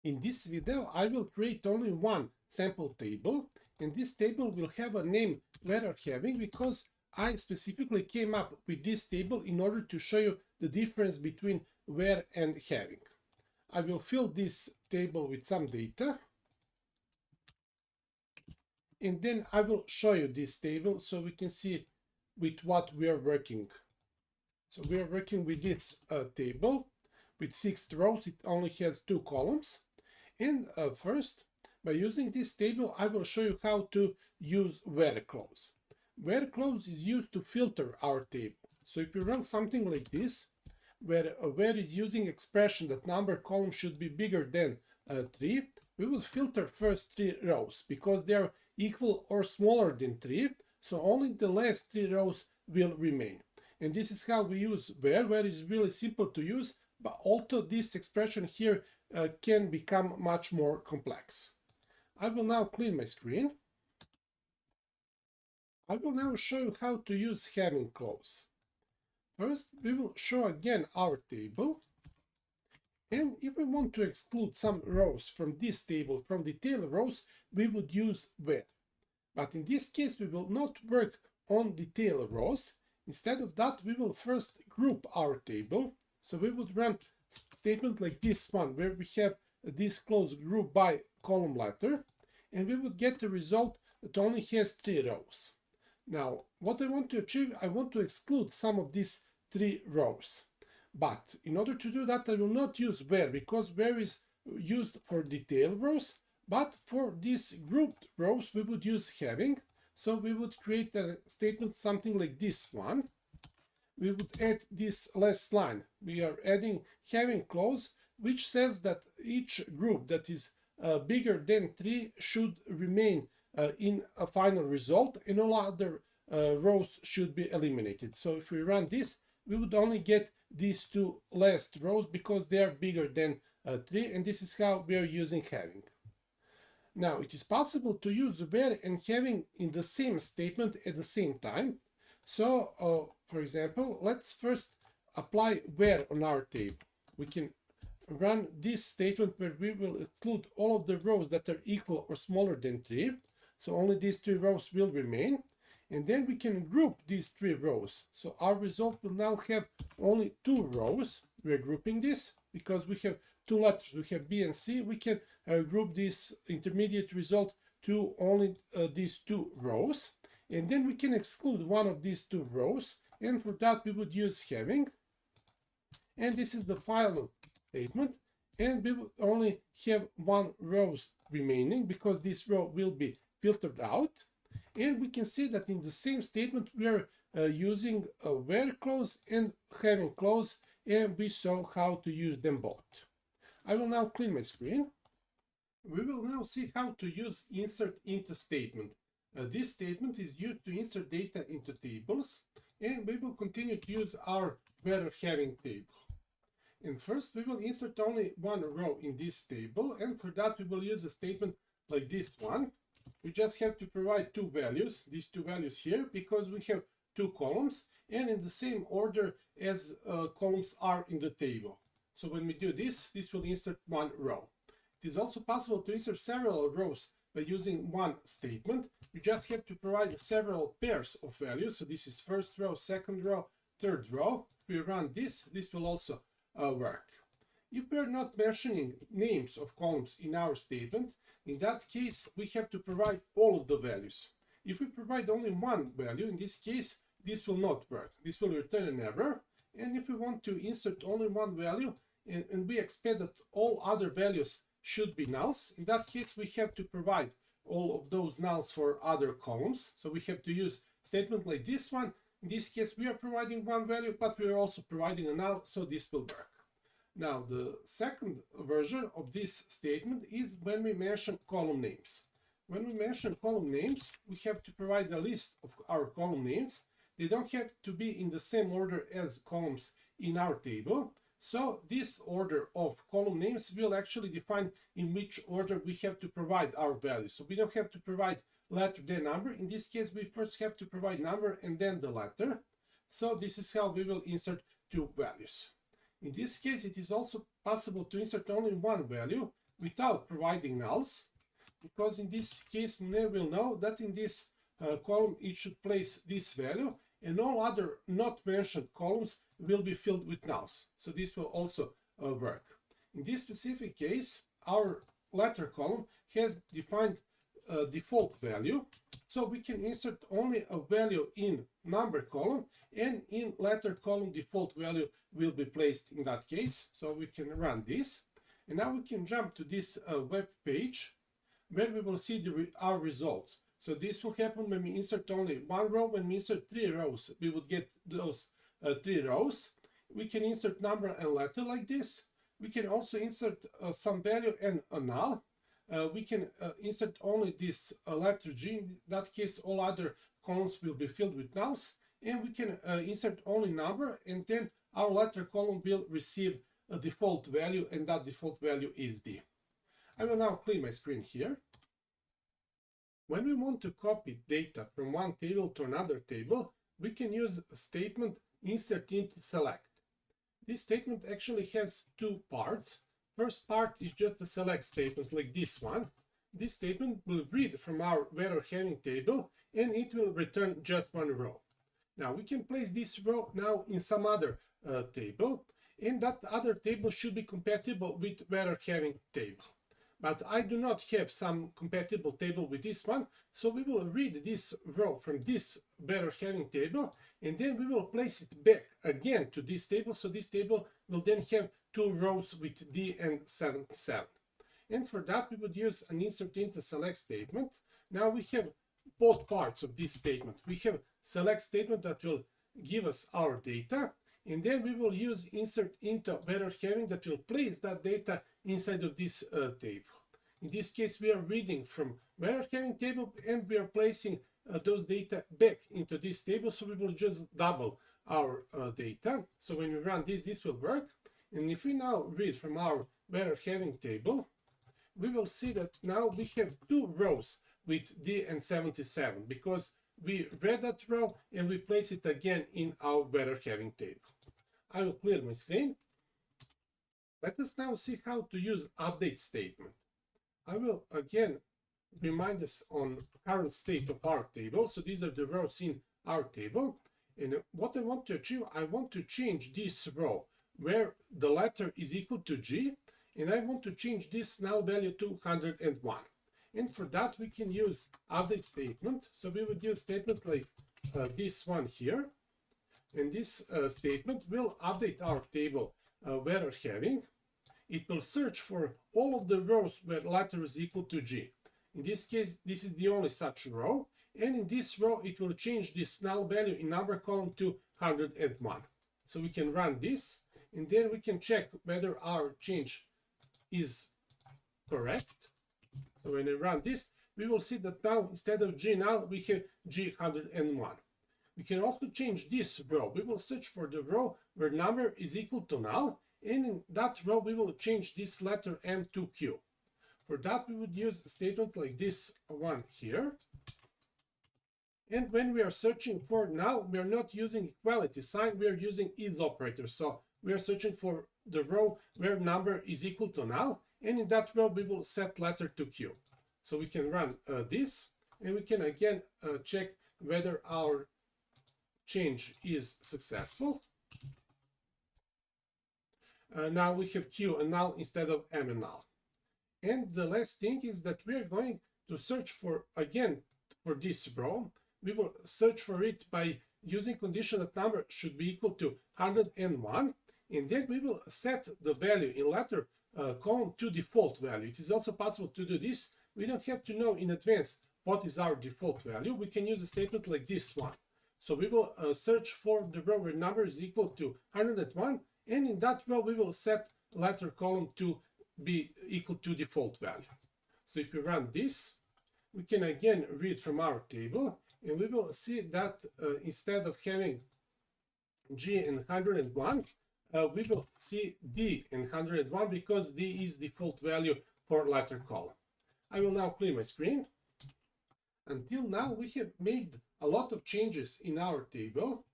In this video, I will create only one sample table, and this table will have a name letter having because I specifically came up with this table in order to show you the difference between where and having. I will fill this table with some data, and then I will show you this table so we can see with what we are working. So we are working with this table with 6 rows. It only has 2 columns. And first, by using this table, I will show you how to use where clause. Where clause is used to filter our table. So if you run something like this, where is using expression that number column should be bigger than 3, we will filter first 3 rows because they are equal or smaller than 3. So only the last 3 rows will remain. And this is how we use where is really simple to use, but also this expression here can become much more complex. I will now clean my screen. I will now show you how to use having clause. First, we will show again our table. And if we want to exclude some rows from this table, from the tail rows, we would use where. But in this case, we will not work on the tail rows. Instead of that, we will first group our table. So we would run a statement like this one, where we have this clause grouped by column letter, and we would get a result that only has 3 rows. Now, what I want to achieve, I want to exclude some of these 3 rows. But in order to do that, I will not use where, because where is used for the tail rows, but for these grouped rows, we would use having. So we would create a statement something like this one. We would add this last line. We are adding having clause, which says that each group that is bigger than 3 should remain in a final result, and all other rows should be eliminated. So if we run this, we would only get these 2 last rows because they are bigger than 3, and this is how we are using having. Now, it is possible to use where and having in the same statement at the same time. So, for example, let's first apply where on our table. We can run this statement where we will exclude all of the rows that are equal or smaller than 3. So only these 3 rows will remain. And then we can group these 3 rows. So our result will now have only 2 rows. We are grouping this because we have 2 letters. We have B and C. We can group this intermediate result to only these 2 rows. And then we can exclude one of these 2 rows. And for that, we would use having. And this is the final statement. And we would only have 1 row remaining because this row will be filtered out. And we can see that in the same statement we are using a where clause and having clause, and we saw how to use them both. I will now clean my screen. We will now see how to use insert into statement. This statement is used to insert data into tables, and we will continue to use our where having table. And first we will insert only 1 row in this table, and for that we will use a statement like this one. We just have to provide 2 values, these 2 values here, because we have 2 columns and in the same order as columns are in the table. So when we do this, this will insert 1 row. It is also possible to insert several rows by using one statement. We just have to provide several pairs of values. So this is first row, second row, third row. We run this will also work. If we are not mentioning names of columns in our statement, in that case, we have to provide all of the values. If we provide only one value, in this case, this will not work. This will return an error. And if we want to insert only one value, and we expect that all other values should be nulls, in that case, we have to provide all of those nulls for other columns. So we have to use a statement like this one. In this case, we are providing one value, but we are also providing a null, so this will work. Now, the second version of this statement is when we mention column names. When we mention column names, we have to provide a list of our column names. They don't have to be in the same order as columns in our table. So this order of column names will actually define in which order we have to provide our values. So we don't have to provide letter then number. In this case, we first have to provide number and then the letter. So this is how we will insert 2 values. In this case, it is also possible to insert only one value, without providing nulls, because in this case Monet will know that in this column it should place this value, and all other not mentioned columns will be filled with nulls. So this will also work. In this specific case, our letter column has defined a default value, so we can insert only a value in number column, and in letter column default value will be placed in that case. So we can run this, and now we can jump to this web page where we will see our results. So this will happen when we insert only one row. When we insert 3 rows, we would get those 3 rows. We can insert number and letter like this. We can also insert some value and a null. We can insert only this letter G. In that case, all other columns will be filled with nulls. And we can insert only number, and then our letter column will receive a default value, and that default value is D. I will now clear my screen here. When we want to copy data from one table to another table, we can use a statement insert into select. This statement actually has 2 parts. First part is just a select statement like this one. This statement will read from our where having table, and it will return just one row. Now we can place this row now in some other table, and that other table should be compatible with where having table. But I do not have some compatible table with this one, so we will read this row from this where having table, and then we will place it back again to this table, so this table will then have 2 rows with D and 77. And for that we would use an insert into select statement. Now we have both parts of this statement. We have select statement that will give us our data, and then we will use insert into where having that will place that data inside of this table. In this case, we are reading from where having table, and we are placing those data back into this table, so we will just double our data. So when we run this, this will work. And if we now read from our where having table, we will see that now we have 2 rows with D and 77, because we read that row and we place it again in our where having table. I will clear my screen. Let us now see how to use update statement. I will again remind us on current state of our table. So these are the rows in our table. And what I want to achieve, I want to change this row where the letter is equal to G, and I want to change this null value to 101. And for that we can use update statement. So we would use statement like this one here. And this statement will update our table where having. It will search for all of the rows where letter is equal to G. In this case, this is the only such row. And in this row, it will change this null value in number column to 101. So we can run this, and then we can check whether our change is correct. So when we run this, we will see that now instead of G null, we have G101. We can also change this row. We will search for the row where number is equal to null, and in that row we will change this letter M to Q. For that we would use a statement like this one here. And when we are searching for null, we are not using equality sign, we are using is operator. So we are searching for the row where number is equal to null, and in that row we will set letter to Q. So we can run this, and we can again check whether our change is successful. Now we have Q and null instead of M and null. And the last thing is that we are going to search for, again, for this row. We will search for it by using condition that number should be equal to 101, and then we will set the value in letter column to default value. It is also possible to do this. We don't have to know in advance what is our default value. We can use a statement like this one. So we will search for the row where number is equal to 101, and in that row we will set letter column to be equal to default value. So if we run this, we can again read from our table, and we will see that instead of having G and 101, we will see D and 101, because D is default value for letter column. I will now clear my screen. Until now we have made a lot of changes in our table.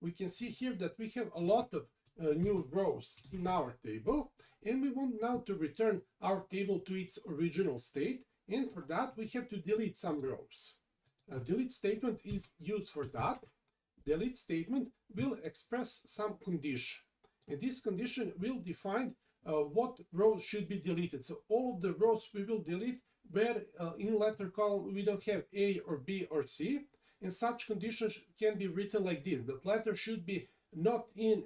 We can see here that we have a lot of new rows in our table, and we want now to return our table to its original state, and for that we have to delete some rows. A delete statement is used for that. Delete statement will express some condition, and this condition will define what rows should be deleted. So all of the rows we will delete where in letter column we don't have A or B or C, and such conditions can be written like this: that letter should be not in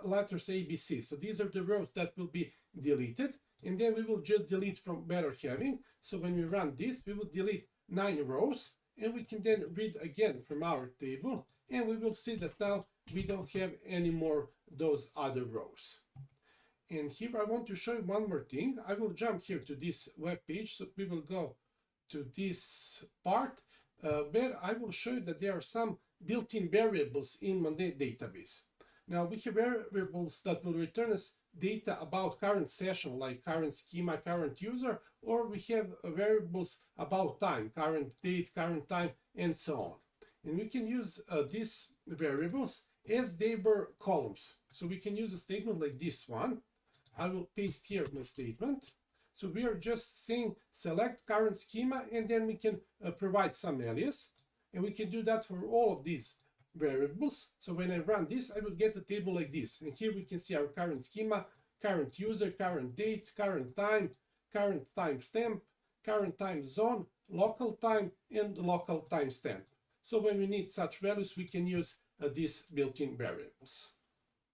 letters A, B, C. So these are the rows that will be deleted, and then we will just delete from better having. So when we run this, we will delete 9 rows, and we can then read again from our table, and we will see that now we don't have any more those other rows. And here I want to show you one more thing. I will jump here to this web page, so we will go to this part where I will show you that there are some built-in variables in MonetDB. Now we have variables that will return us data about current session, like current schema, current user, or we have variables about time, current date, current time, and so on. And we can use these variables as they were columns. So we can use a statement like this one. I will paste here my statement. So we are just saying select current schema, and then we can provide some alias. And we can do that for all of these variables. So when I run this, I will get a table like this. And here we can see our current schema, current user, current date, current time stamp, current time zone, local time, and local timestamp. So when we need such values, we can use these built-in variables.